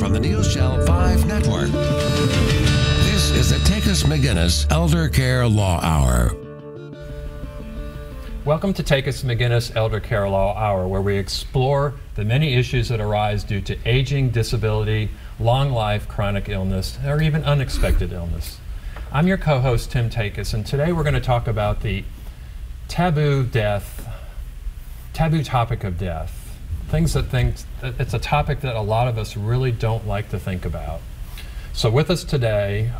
from the NewsChannel 5 network. This is the Takacs McGinnis Elder Care Law Hour. Welcome to Takacs McGinnis Elder Care Law Hour, where we explore the many issues that arise due to aging, disability, long life, chronic illness, or even unexpected illness. I'm your co-host, Tim Takacs, and today we're going to talk about the taboo topic of death. It's a topic that a lot of us really don't like to think about. So with us today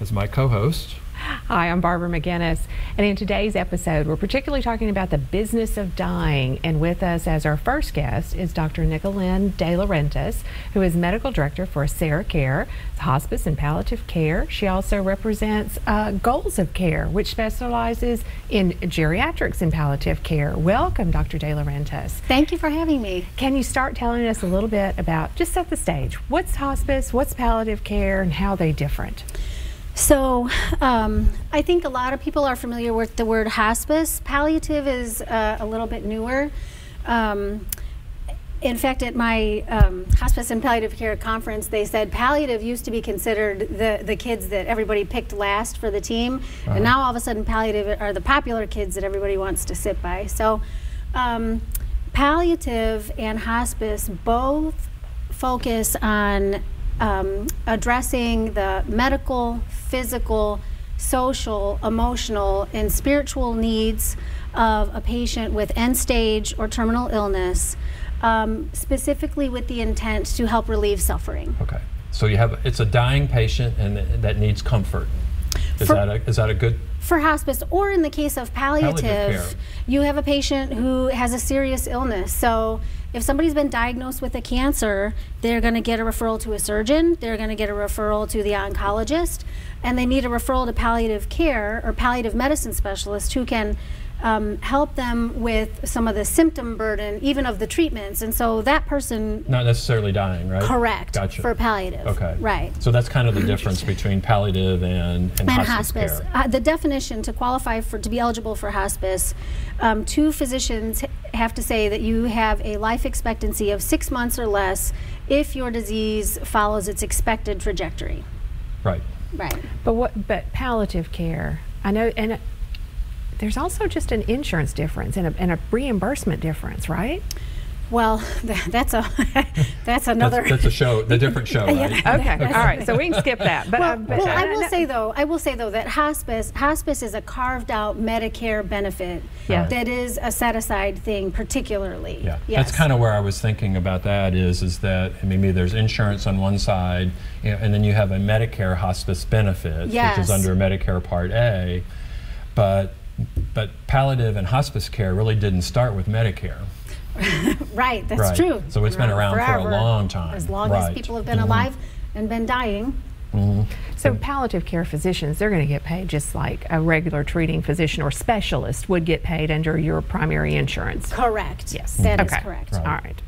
is my co-host. Hi, I'm Barbara McGinnis, and in today's episode we're particularly talking about the business of dying, and with us as our first guest is Dr. Nikkalynn DeLaurentis, who is Medical Director for Sarah Care, Hospice and Palliative Care. She also represents Goals of Care, which specializes in geriatrics and palliative care. Welcome, Dr. DeLaurentis. Thank you for having me. Can you start telling us a little bit about, just set the stage, what's hospice, what's palliative care, and how they're different? So I think a lot of people are familiar with the word hospice. Palliative is a little bit newer. In fact, at my Hospice and Palliative Care conference, they said palliative used to be considered the kids that everybody picked last for the team, and now all of a sudden palliative are the popular kids that everybody wants to sit by. So palliative and hospice both focus on addressing the medical, physical, social, emotional, and spiritual needs of a patient with end-stage or terminal illness, specifically with the intent to help relieve suffering. Okay, so it's a dying patient and that needs comfort. Is that a good? For hospice, or in the case of palliative, you have a patient who has a serious illness. So if somebody's been diagnosed with a cancer, they're going to get a referral to a surgeon, they're going to get a referral to the oncologist, and they need a referral to palliative care or palliative medicine specialist who can help them with some of the symptom burden, even of the treatments. And so that person... Not necessarily dying, right? Correct. Gotcha. For palliative. Okay. Right. So that's kind of the difference between palliative and hospice care. The definition to qualify to be eligible for hospice, two physicians have to say that you have a life expectancy of 6 months or less if your disease follows its expected trajectory. Right. Right. But palliative care, I know, and there's also just an insurance difference and a reimbursement difference, right? Well, that's another. That's a show, the different show, right? Okay, all right. So we can skip that. But I will say though that hospice is a carved out Medicare benefit that is a set aside thing, particularly. Yeah, yes. That's kind of where I was thinking about that. Is that maybe there's insurance on one side, and then you have a Medicare hospice benefit, which is under Medicare Part A, but palliative and hospice care really didn't start with Medicare. Right, that's true. So it's been around forever, for a long time. As long as people have been alive and been dying. So palliative care physicians, they're going to get paid just like a regular treating physician or specialist would get paid under your primary insurance. Correct. Yes. That is correct. Right. All right.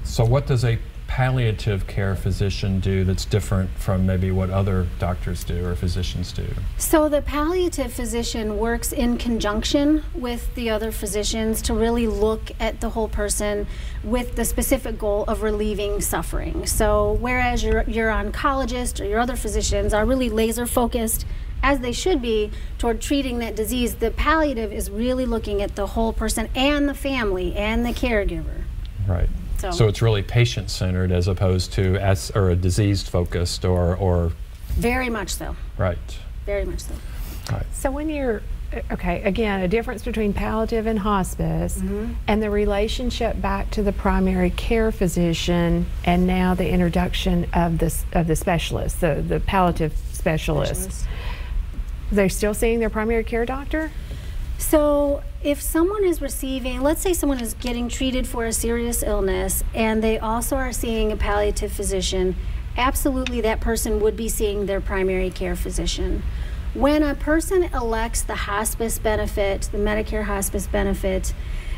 So what does a palliative care physician do that's different from maybe what other doctors do or physicians do? So the palliative physician works in conjunction with the other physicians to really look at the whole person with the specific goal of relieving suffering. So whereas your oncologist or your other physicians are really laser focused, as they should be, toward treating that disease, the palliative is really looking at the whole person and the family and the caregiver. Right. So it's really patient-centered as opposed to a disease-focused or... Very much so. Right. Very much so. Right. So when you're, okay, again, a difference between palliative and hospice and the relationship back to the primary care physician and now the introduction of the specialist, the palliative specialist. They're still seeing their primary care doctor? So if someone is receiving, let's say someone is getting treated for a serious illness and they also are seeing a palliative physician, absolutely that person would be seeing their primary care physician. When a person elects the hospice benefit, the Medicare hospice benefit,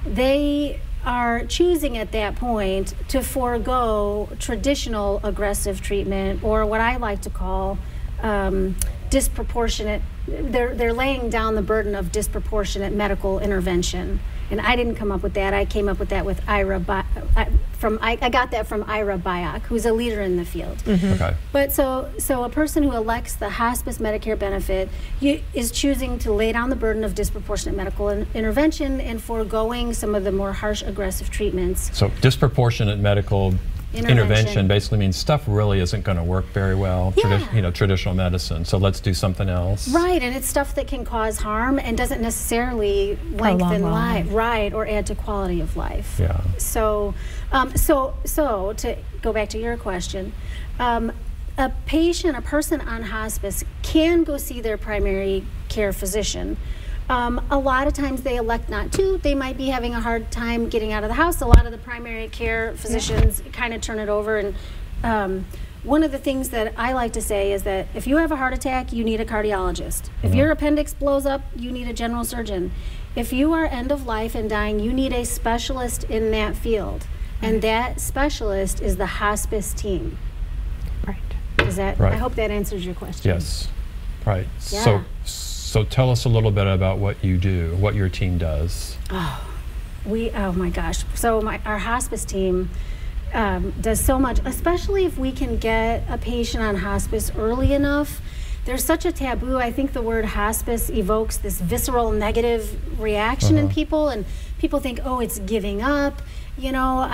they are choosing at that point to forego traditional aggressive treatment, or what I like to call disproportionate. They're laying down the burden of disproportionate medical intervention. And I didn't come up with that. I came up with that with I got that from Ira Byock, who's a leader in the field. Okay. But so a person who elects the hospice Medicare benefit is choosing to lay down the burden of disproportionate medical intervention and foregoing some of the more harsh, aggressive treatments. So disproportionate medical intervention basically means stuff really isn't going to work very well, traditional medicine. So let's do something else. Right, and it's stuff that can cause harm and doesn't necessarily lengthen life, right, or add to quality of life. Yeah. So, so to go back to your question, a person on hospice can go see their primary care physician. A lot of times they elect not to. They might be having a hard time getting out of the house. A lot of the primary care physicians kind of turn it over. And one of the things that I like to say is that if you have a heart attack, you need a cardiologist. If your appendix blows up, you need a general surgeon. If you are end of life and dying, you need a specialist in that field. And that specialist is the hospice team. Right. Is that? Right. I hope that answers your question. Yes. Right. Yeah. So tell us a little bit about what you do, what your team does. Oh my gosh. So our hospice team does so much, especially if we can get a patient on hospice early enough. There's such a taboo. I think the word hospice evokes this visceral negative reaction in people, and people think, oh, it's giving up. You know,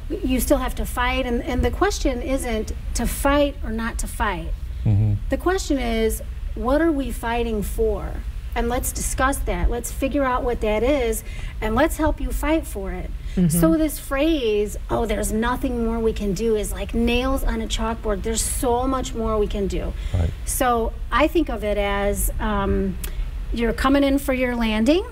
you still have to fight. And the question isn't to fight or not to fight. The question is, what are we fighting for? And let's discuss that. Let's figure out what that is, and let's help you fight for it. So this phrase, oh, there's nothing more we can do, is like nails on a chalkboard. There's so much more we can do. Right. So I think of it as you're coming in for your landing,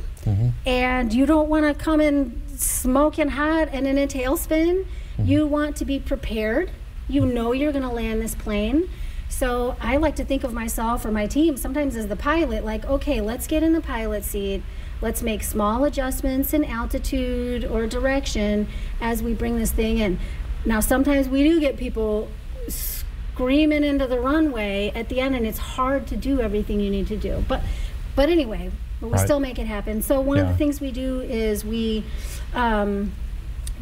and you don't want to come in smoking hot and in a tailspin. You want to be prepared. You know you're going to land this plane. So I like to think of myself or my team sometimes as the pilot, like, okay, let's get in the pilot seat. Let's make small adjustments in altitude or direction as we bring this thing in. Now, sometimes we do get people screaming into the runway at the end, and it's hard to do everything you need to do. But anyway, we still make it happen. So one of the things we do is the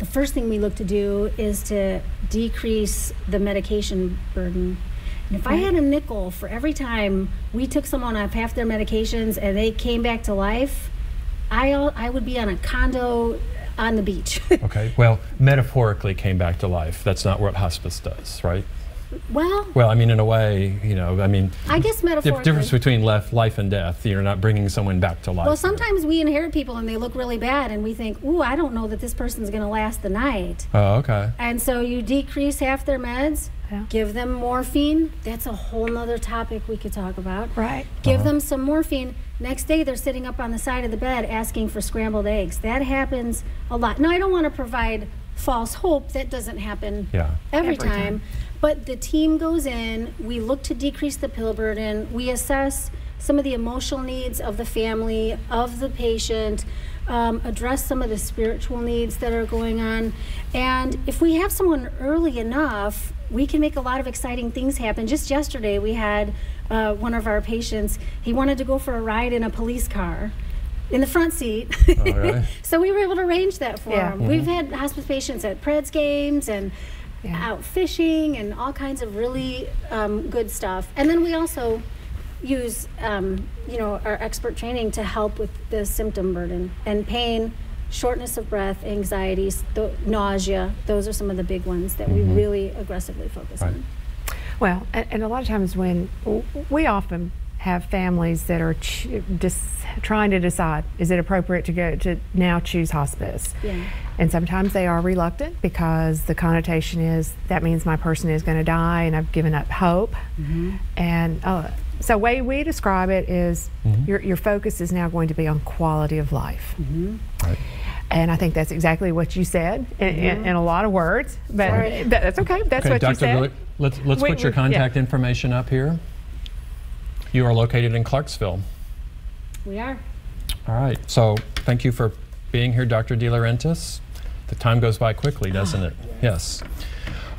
first thing we look to do is to decrease the medication burden. And if I had a nickel for every time we took someone off half their medications and they came back to life, I would be on a condo on the beach. Okay, well, metaphorically came back to life. That's not what hospice does, right? Well, I mean, in a way, I guess metaphorically. Difference between life and death. You're not bringing someone back to life. Well, sometimes we inherit people and they look really bad, and we think, ooh, I don't know that this person's going to last the night. Oh, okay. And so you decrease half their meds, give them morphine. That's a whole nother topic we could talk about. Right. Give them some morphine. Next day, they're sitting up on the side of the bed asking for scrambled eggs. That happens a lot. Now, I don't want to provide false hope. That doesn't happen every time. But the team goes in, we look to decrease the pill burden, we assess some of the emotional needs of the family, of the patient, address some of the spiritual needs that are going on. And if we have someone early enough, we can make a lot of exciting things happen. Just yesterday, we had one of our patients, he wanted to go for a ride in a police car in the front seat. All right. So we were able to arrange that for him. We've had hospice patients at Preds games and out fishing and all kinds of really good stuff. And then we also use our expert training to help with the symptom burden and pain, shortness of breath, anxiety, nausea. Those are some of the big ones that we really aggressively focus on. Well, and a lot of times when we often have families that are trying to decide, is it appropriate to now choose hospice? And sometimes they are reluctant because the connotation is that means my person is going to die and I've given up hope. And so the way we describe it is your focus is now going to be on quality of life. Right. And I think that's exactly what you said in a lot of words, but that's okay. That's what Dr. you said. Let's put your contact information up here. You are located in Clarksville. We are. All right. So thank you for being here, Dr. DeLaurentis. The time goes by quickly, doesn't it? Yes.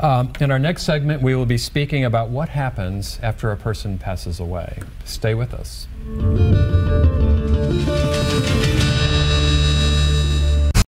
In our next segment, we will be speaking about what happens after a person passes away. Stay with us.